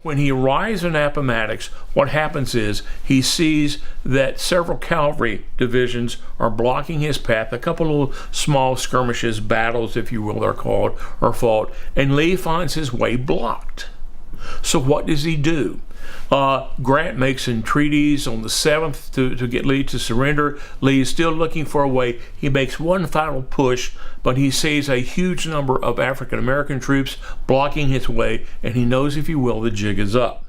When he arrives in Appomattox, what happens is he sees that several cavalry divisions are blocking his path. A couple of small skirmishes, battles, if you will, they're called, are fought, and Lee finds his way blocked. So what does he do? Grant makes entreaties on the 7th to get Lee to surrender. Lee is still looking for a way. He makes one final push, but he sees a huge number of African American troops blocking his way, and he knows, if you will, the jig is up.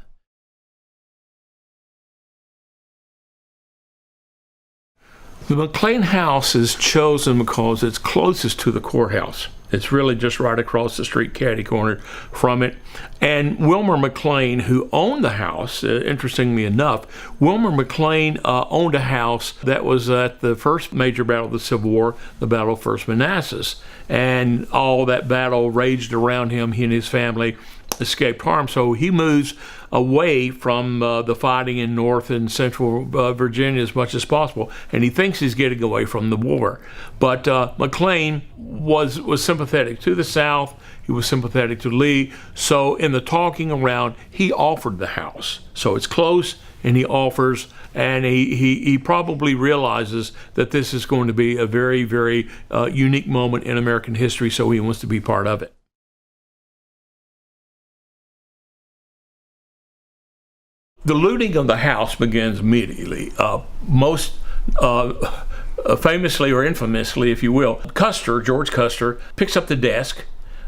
The McLean House is chosen because it's closest to the courthouse. It's really just right across the street, catty-corner from it. And Wilmer McLean, who owned the house, interestingly enough, Wilmer McLean owned a house that was at the first major battle of the Civil War, the Battle of First Manassas. And all that battle raged around him. He and his family escaped harm. So he moves away from the fighting in North and Central Virginia as much as possible, and he thinks he's getting away from the war. But McLean was sympathetic to the South. He was sympathetic to Lee. So in the talking around, he offered the house. So it's close, and he offers, and he probably realizes that this is going to be a very, very unique moment in American history, so he wants to be part of it. The looting of the house begins immediately. Most famously or infamously, if you will, Custer, George Custer, picks up the desk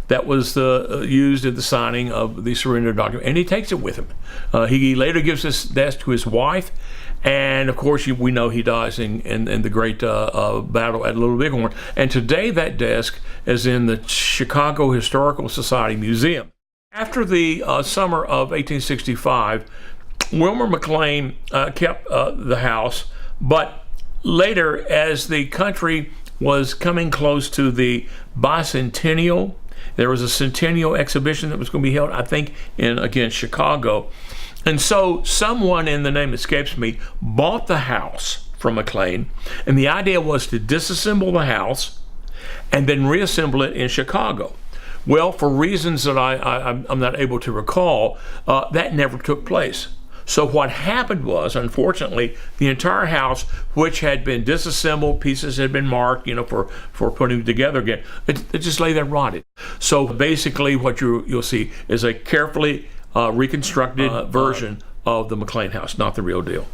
that was used at the signing of the surrender document, and he takes it with him. He later gives this desk to his wife, and of course we know he dies in the great battle at Little Bighorn. And today that desk is in the Chicago Historical Society Museum. After the summer of 1865, Wilmer McLean kept the house, but later, as the country was coming close to the bicentennial, there was a centennial exhibition that was going to be held, I think, in, again, Chicago. And so someone, in the name escapes me, bought the house from McLean, and the idea was to disassemble the house and then reassemble it in Chicago. Well, for reasons that I'm not able to recall, that never took place. So what happened was, unfortunately, the entire house, which had been disassembled, pieces had been marked, for putting it together again, it just lay there rotted. So basically what you'll see is a carefully reconstructed version of the McLean house, not the real deal.